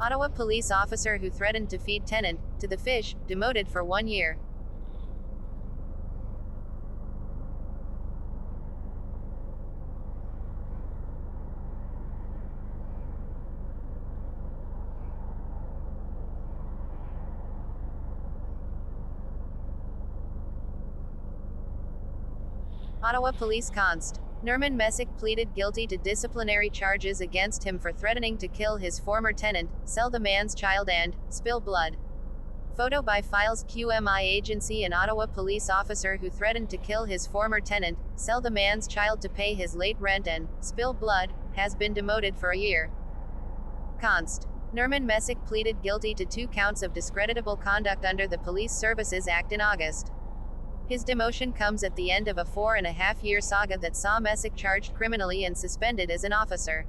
Ottawa police officer who threatened to feed Tenant to the fish, demoted for 1 year. Ottawa Police Const. Nermin Mesic pleaded guilty to disciplinary charges against him for threatening to kill his former tenant, sell the man's child and spill blood. Photo by Files QMI Agency. An Ottawa police officer who threatened to kill his former tenant, sell the man's child to pay his late rent and spill blood, has been demoted for a year. Const. Nermin Mesic pleaded guilty to 2 counts of discreditable conduct under the Police Services Act in August. His demotion comes at the end of a 4.5-year saga that saw Mesic charged criminally and suspended as an officer.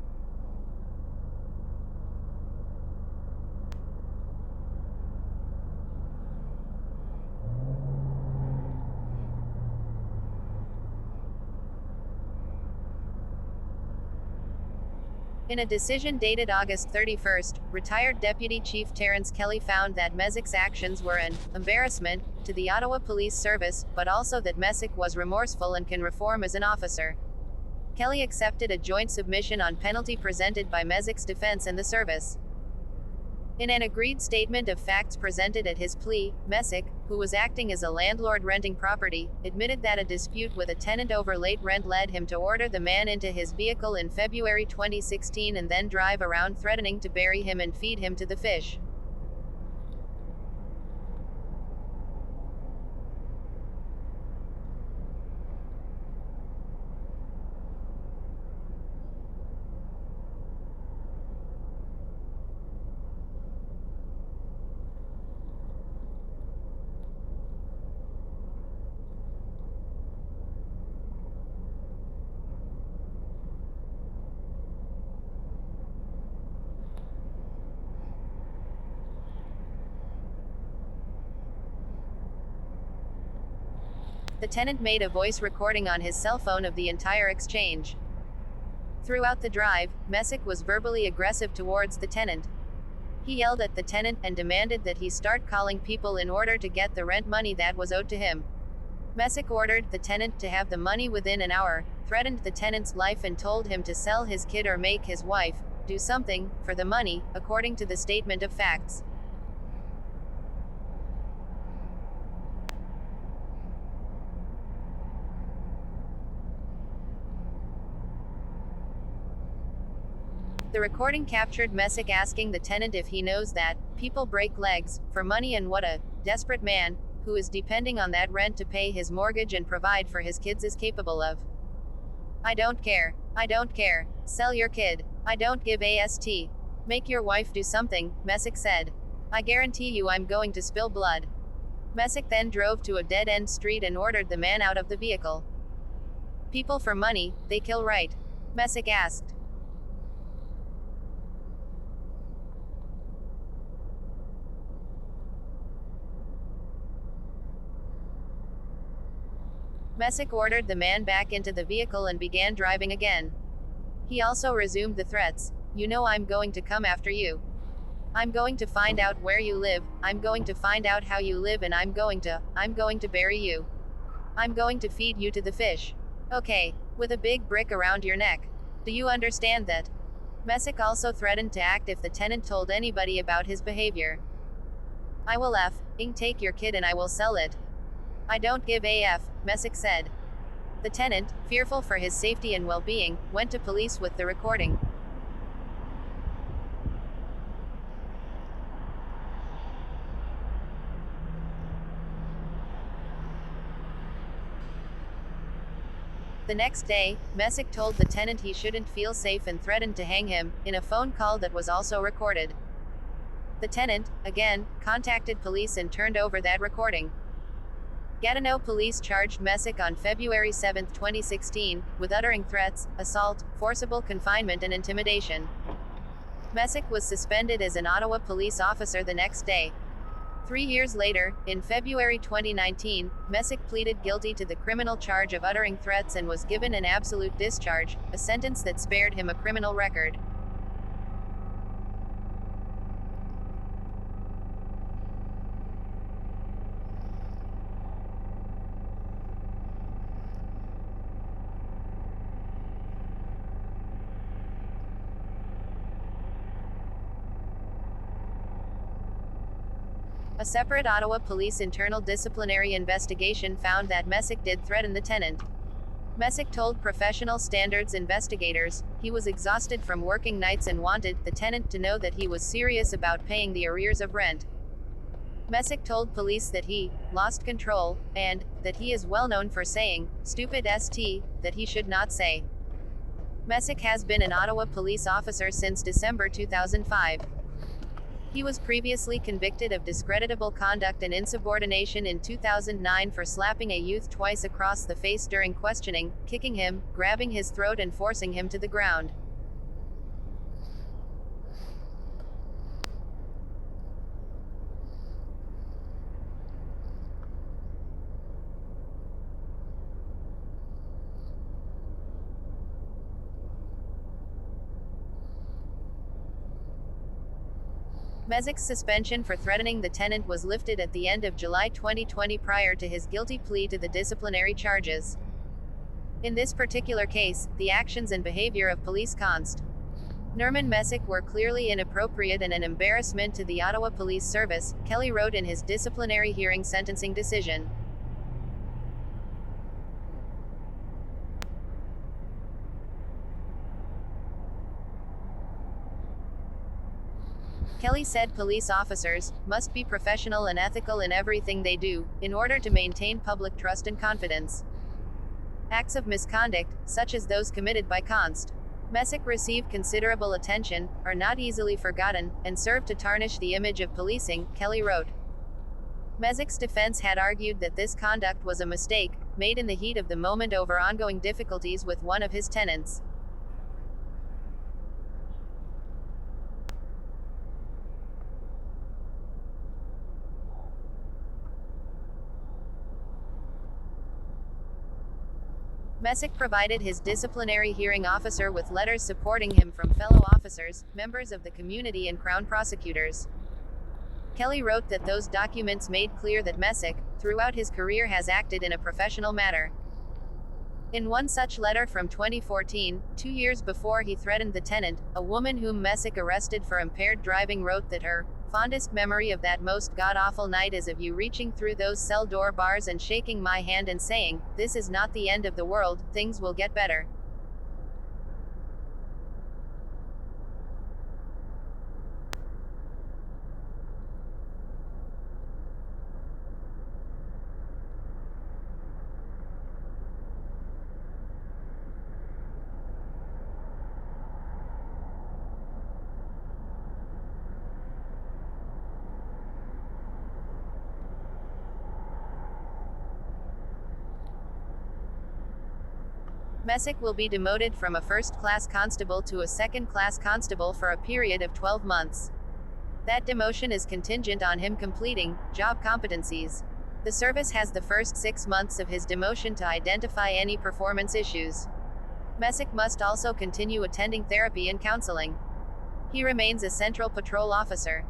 In a decision dated August 31, retired Deputy Chief Terence Kelly found that Mesic's actions were an embarrassment to the Ottawa Police Service, but also that Mesic was remorseful and can reform as an officer. Kelly accepted a joint submission on penalty presented by Mesic's defense and the service. In an agreed statement of facts presented at his plea, Mesic, who was acting as a landlord renting property, admitted that a dispute with a tenant over late rent led him to order the man into his vehicle in February 2016 and then drive around threatening to bury him and feed him to the fish. The tenant made a voice recording on his cell phone of the entire exchange. Throughout the drive, Mesic was verbally aggressive towards the tenant. He yelled at the tenant and demanded that he start calling people in order to get the rent money that was owed to him. Mesic ordered the tenant to have the money within an hour, threatened the tenant's life and told him to sell his kid or make his wife do something for the money, according to the statement of facts. The recording captured Mesic asking the tenant if he knows that people break legs for money and what a desperate man, who is depending on that rent to pay his mortgage and provide for his kids, is capable of. I don't care. I don't care. Sell your kid. I don't give a st. Make your wife do something, Mesic said. I guarantee you I'm going to spill blood. Mesic then drove to a dead-end street and ordered the man out of the vehicle. People for money, they kill right? Mesic asked. Mesic ordered the man back into the vehicle and began driving again. He also resumed the threats. You know I'm going to come after you. I'm going to find out where you live, I'm going to find out how you live, and I'm going to bury you. I'm going to feed you to the fish. Okay, with a big brick around your neck. Do you understand that? Mesic also threatened to act if the tenant told anybody about his behavior. I will take your kid and I will sell it. I don't give a f, Mesic said. The tenant, fearful for his safety and well-being, went to police with the recording. The next day, Mesic told the tenant he shouldn't feel safe and threatened to hang him, in a phone call that was also recorded. The tenant, again, contacted police and turned over that recording. Gatineau police charged Mesic on February 7, 2016, with uttering threats, assault, forcible confinement and intimidation. Mesic was suspended as an Ottawa police officer the next day. 3 years later, in February 2019, Mesic pleaded guilty to the criminal charge of uttering threats and was given an absolute discharge, a sentence that spared him a criminal record. A separate Ottawa police internal disciplinary investigation found that Mesic did threaten the tenant. Mesic told Professional Standards investigators he was exhausted from working nights and wanted the tenant to know that he was serious about paying the arrears of rent. Mesic told police that he lost control, and that he is well known for saying stupid st that he should not say. Mesic has been an Ottawa police officer since December 2005. He was previously convicted of discreditable conduct and insubordination in 2009 for slapping a youth twice across the face during questioning, kicking him, grabbing his throat and forcing him to the ground. Mesic's suspension for threatening the tenant was lifted at the end of July 2020 prior to his guilty plea to the disciplinary charges. In this particular case, the actions and behavior of police const. Nermin Mesic were clearly inappropriate and an embarrassment to the Ottawa Police Service, Kelly wrote in his disciplinary hearing sentencing decision. Kelly said police officers must be professional and ethical in everything they do, in order to maintain public trust and confidence. Acts of misconduct, such as those committed by const. Mesic receive considerable attention, are not easily forgotten, and serve to tarnish the image of policing, Kelly wrote. Mesic's defense had argued that this conduct was a mistake, made in the heat of the moment over ongoing difficulties with one of his tenants. Mesic provided his disciplinary hearing officer with letters supporting him from fellow officers, members of the community and Crown prosecutors. Kelly wrote that those documents made clear that Mesic, throughout his career, has acted in a professional manner. In one such letter from 2014, 2 years before he threatened the tenant, a woman whom Mesic arrested for impaired driving wrote that her fondest memory of that most god-awful night is of you reaching through those cell door bars and shaking my hand and saying, "This is not the end of the world, things will get better." Mesic will be demoted from a first-class constable to a second-class constable for a period of 12 months. That demotion is contingent on him completing job competencies. The service has the first 6 months of his demotion to identify any performance issues. Mesic must also continue attending therapy and counseling. He remains a Central Patrol officer.